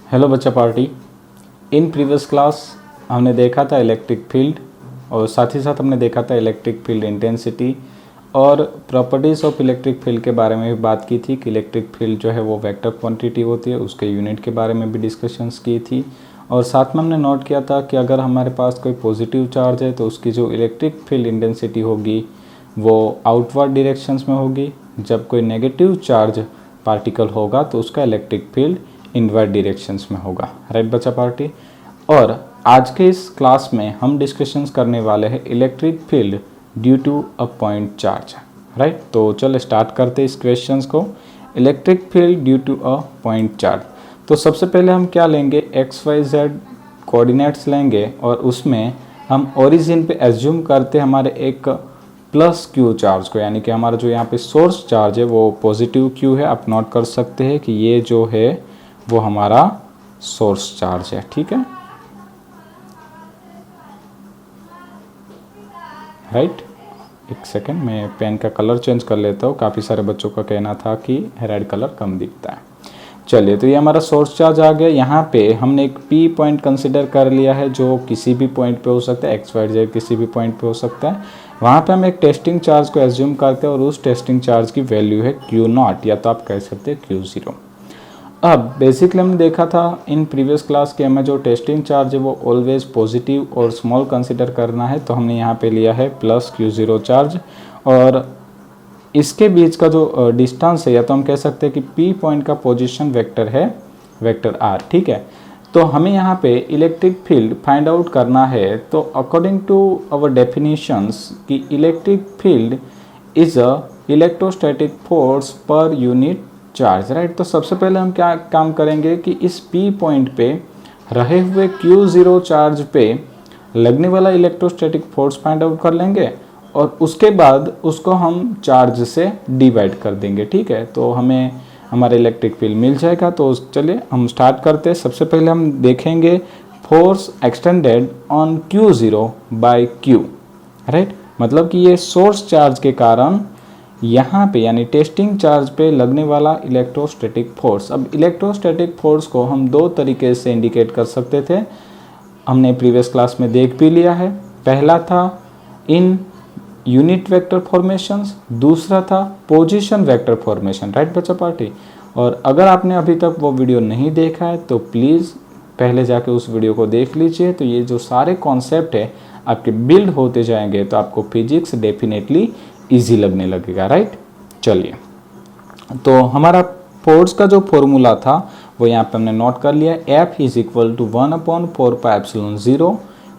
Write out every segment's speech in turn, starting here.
Hello बच्चा party. In previous class हमने देखा था इलेक्ट्रिक फील्ड और साथ ही साथ हमने देखा था इलेक्ट्रिक फील्ड इंटेंसिटी और प्रॉपर्टीज़ ऑफ इलेक्ट्रिक फील्ड के बारे में भी बात की थी कि इलेक्ट्रिक फील्ड जो है वो वेक्टर क्वांटिटी होती है, उसके यूनिट के बारे में भी डिस्कशंस की थी। और साथ में हमने नोट किया था कि अगर हमारे पास कोई पॉजिटिव चार्ज है तो उसकी जो इलेक्ट्रिक फील्ड इंटेंसिटी होगी वो आउटवर्ड डायरेक्शंस में होगी, जब कोई नेगेटिव चार्ज पार्टिकल होगा तो उसका इलेक्ट्रिक फील्ड इनवर्ड डायरेक्शंस में होगा। राइट बच्चा पार्टी। और आज के इस क्लास में हम डिस्कशंस करने वाले हैं electric field due to a point charge. Right, तो चलो स्टार्ट करते हैं इस क्वेश्चंस को। Electric field due to a point charge, तो सबसे पहले हम क्या लेंगे, एक्स वाई जेड कोऑर्डिनेट्स लेंगे और उसमें हम ओरिजिन पे एज्यूम करते हमारे एक प्लस क्यू चार्ज को, यानी कि हमारा जो यहाँ पे सोर्स चार्ज है वो पॉजिटिव क्यू है। आप नोट कर सकते हैं कि ये जो है वो हमारा सोर्स चार्ज है। ठीक है, राइट। एक सेकेंड, मैं पेन का कलर चेंज कर लेता हूँ। काफ़ी सारे बच्चों का कहना था कि रेड कलर कम दिखता है। चलिए, तो ये हमारा सोर्स चार्ज आ गया। यहाँ पे हमने एक पी पॉइंट कंसिडर कर लिया है जो किसी भी पॉइंट पे हो सकता है, एक्स वाई जेड किसी भी पॉइंट पे हो सकता है। वहाँ पे हम एक टेस्टिंग चार्ज को एज्यूम करते हैं और उस टेस्टिंग चार्ज की वैल्यू है क्यू नॉट, या तो आप कह सकते हैं क्यू ज़ीरो। अब बेसिकली हमने देखा था इन प्रीवियस क्लास के हमें जो टेस्टिंग चार्ज है वो ऑलवेज पॉजिटिव और स्मॉल कंसिडर करना है, तो हमने यहाँ पे लिया है प्लस क्यू ज़ीरो चार्ज। और इसके बीच का जो डिस्टेंस है, या तो हम कह सकते हैं कि पी पॉइंट का पोजीशन वेक्टर है वेक्टर आर। ठीक है, तो हमें यहाँ पे इलेक्ट्रिक फील्ड फाइंड आउट करना है। तो अकॉर्डिंग टू अवर डेफिनेशंस कि electric field is a electrostatic force per unit charge. Right, तो सबसे पहले हम क्या काम करेंगे कि इस पी पॉइंट पे रहे हुए क्यू ज़ीरो चार्ज पे लगने वाला इलेक्ट्रोस्टैटिक फोर्स फाइंड आउट कर लेंगे और उसके बाद उसको हम चार्ज से डिवाइड कर देंगे। ठीक है, तो हमें हमारा इलेक्ट्रिक फील्ड मिल जाएगा। तो चलिए हम स्टार्ट करते हैं। सबसे पहले हम देखेंगे force extended on Q zero bye Q. Right, मतलब कि ये सोर्स चार्ज के कारण यहाँ पे यानी टेस्टिंग चार्ज पे लगने वाला इलेक्ट्रोस्टैटिक फोर्स। अब इलेक्ट्रोस्टैटिक फोर्स को हम दो तरीके से इंडिकेट कर सकते थे, हमने प्रीवियस क्लास में देख भी लिया है। पहला था इन यूनिट वेक्टर फॉर्मेशंस, दूसरा था पोजीशन वेक्टर फॉर्मेशन। राइट बच्चा पार्टी। और अगर आपने अभी तक वो वीडियो नहीं देखा है तो प्लीज़ पहले जाके उस वीडियो को देख लीजिए। तो ये जो सारे कॉन्सेप्ट है आपके बिल्ड होते जाएंगे तो आपको फिजिक्स डेफिनेटली इजी लगने लगेगा। राइट, चलिए, तो हमारा फोर्स का जो फॉर्मूला था वो यहाँ पे हमने नोट कर लिया। F is equal to 1/4 pi epsilon 0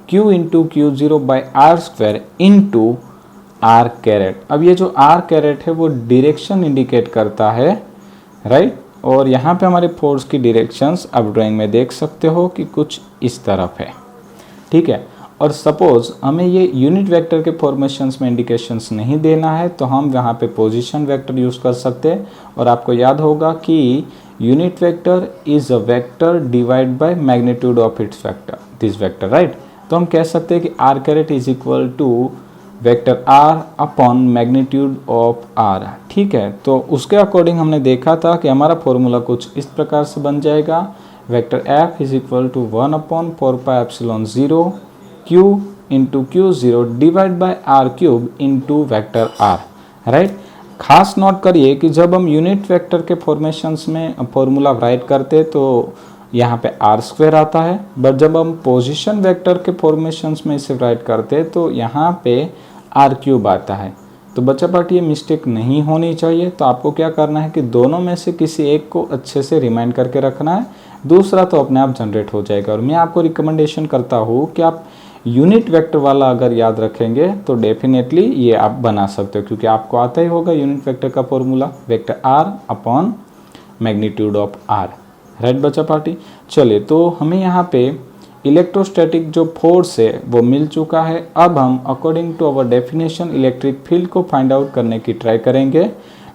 Q into Q zero by r square into r caret. अब ये जो आर कैरेट है वो डायरेक्शन इंडिकेट करता है। राइट, और यहाँ पे हमारे फोर्स की डायरेक्शंस आप ड्राइंग में देख सकते हो कि कुछ इस तरफ है। ठीक है, और सपोज हमें ये यूनिट वेक्टर के फॉर्मेशंस में इंडिकेशंस नहीं देना है तो हम यहाँ पे पोजीशन वेक्टर यूज़ कर सकते हैं। और आपको याद होगा कि unit vector is a vector divide by magnitude of its vector, this vector. Right, तो हम कह सकते हैं कि R caret is equal to vector R upon magnitude of R. ठीक है, तो उसके अकॉर्डिंग हमने देखा था कि हमारा फॉर्मूला कुछ इस प्रकार से बन जाएगा। Vector F is equal to 1/4 pi epsilon 0 Q into Q zero divide by R cube into vector R. Right, खास नोट करिए कि जब हम यूनिट वेक्टर के फॉर्मेशंस में फॉर्मूला राइट करते तो यहाँ पे आर स्क्वायर आता है, बट जब हम पोजीशन वेक्टर के फॉर्मेशंस में इसे राइट करते तो यहाँ पे आर क्यूब आता है। तो बच्चा पार्टी ये मिस्टेक नहीं होनी चाहिए। तो आपको क्या करना है कि दोनों में से किसी एक को अच्छे से रिमाइंड करके रखना है, दूसरा तो अपने आप जनरेट हो जाएगा। और मैं आपको रिकमेंडेशन करता हूँ कि आप यूनिट वेक्टर वाला अगर याद रखेंगे तो डेफिनेटली ये आप बना सकते हो, क्योंकि आपको आता ही होगा यूनिट वेक्टर का formula vector R upon magnitude of R. Right बच्चा पार्टी। चलिए, तो हमें यहाँ पे इलेक्ट्रोस्टैटिक जो फोर्स है वो मिल चुका है। अब हम according to our definition electric field को फाइंड आउट करने की ट्राई करेंगे।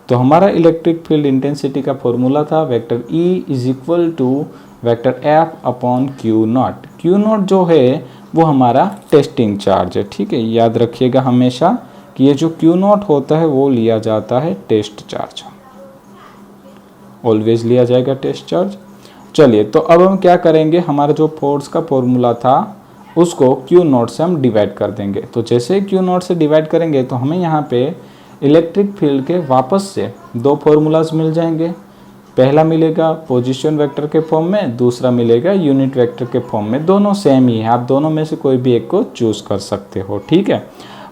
तो हमारा इलेक्ट्रिक फील्ड इंटेंसिटी का फॉर्मूला था vector E is equal to vector F upon Q naught. Q naught जो है वो हमारा टेस्टिंग चार्ज है। ठीक है, याद रखिएगा हमेशा कि ये जो क्यू नॉट होता है वो लिया जाता है टेस्ट चार्ज, ऑलवेज लिया जाएगा टेस्ट चार्ज। चलिए तो अब हम क्या करेंगे, हमारा जो फोर्स का फॉर्मूला था उसको Q0 से हम डिवाइड कर देंगे। तो जैसे Q0 से डिवाइड करेंगे तो हमें यहाँ पे इलेक्ट्रिक फील्ड के वापस से दो फॉर्मूलाज मिल जाएंगे। पहला मिलेगा पोजीशन वेक्टर के फॉर्म में, दूसरा मिलेगा यूनिट वेक्टर के फॉर्म में। दोनों सेम ही है, आप दोनों में से कोई भी एक को चूज कर सकते हो, ठीक है।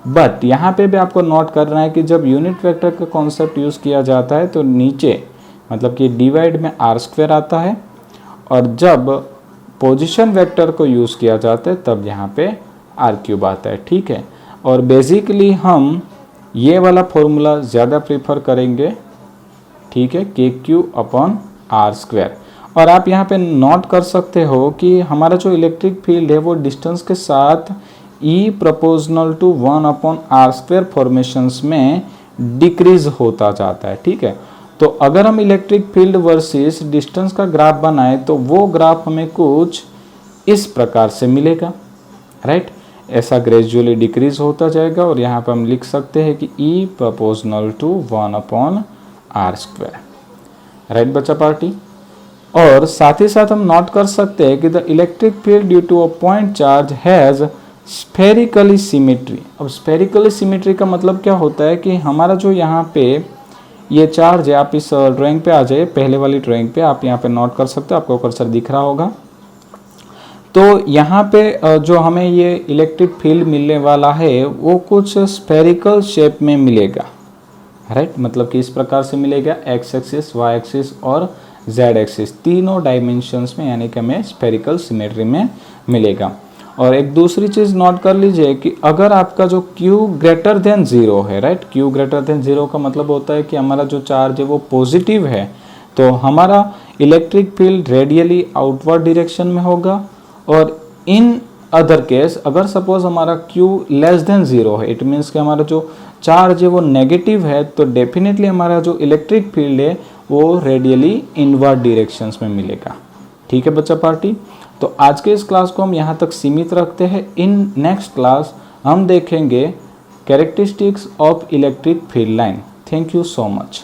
बट यहाँ पे भी आपको नोट करना है कि जब यूनिट वेक्टर का कॉन्सेप्ट यूज़ किया जाता है तो नीचे मतलब कि डिवाइड में r² आता है, और जब पोजीशन वेक्टर को यूज़ किया जाता है तब यहाँ पे r³ आता है, ठीक है। और बेसिकली हम ये वाला फॉर्मूला ज़्यादा प्रीफर करेंगे, ठीक है, KQ/r²। और आप यहाँ पे नोट कर सकते हो कि हमारा जो इलेक्ट्रिक फील्ड है वो डिस्टेंस के साथ E proportional to 1/r² formations में डिक्रीज होता जाता है, ठीक है। तो अगर हम इलेक्ट्रिक फील्ड वर्सेस डिस्टेंस का ग्राफ बनाए तो वो ग्राफ हमें कुछ इस प्रकार से मिलेगा, राइट। ऐसा ग्रेजुअली डिक्रीज होता जाएगा और यहाँ पर हम लिख सकते हैं कि E proportional to 1/r², right बच्चा पार्टी। और साथ ही साथ हम नोट कर सकते हैं कि the electric field due to a point charge has spherically symmetry. अब स्फेरिकली सिमेट्री का मतलब क्या होता है कि हमारा जो यहाँ पे ये चार्ज है, आप इस ड्राइंग पे आ जाइए, पहले वाली ड्राइंग पे आप यहाँ पे नोट कर सकते हो, आपको कर्सर दिख रहा होगा। तो यहाँ पे जो हमें ये इलेक्ट्रिक फील्ड मिलने वाला है वो कुछ स्फेरिकल शेप में मिलेगा, राइट। मतलब कि इस प्रकार से मिलेगा, एक्स एक्सिस, वाई एक्सिस और जेड एक्सिस, तीनों डायमेंशंस में, यानी कि हमें स्फेरिकल सिमेट्री में मिलेगा। और एक दूसरी चीज़ नोट कर लीजिए कि अगर आपका जो Q>0 है, राइट, Q>0 का मतलब होता है कि हमारा जो चार्ज है वो पॉजिटिव है, तो हमारा electric field radially outward direction में होगा। और इन अदर केस अगर सपोज हमारा Q<0 है, इट मीन्स कि हमारा जो चार्ज है वो नेगेटिव है, तो डेफिनेटली हमारा जो इलेक्ट्रिक फील्ड है वो रेडियली इनवर्ड डायरेक्शंस में मिलेगा, ठीक है बच्चा पार्टी। तो आज के इस क्लास को हम यहाँ तक सीमित रखते हैं। इन नेक्स्ट क्लास हम देखेंगे characteristics of electric field line. Thank you so much.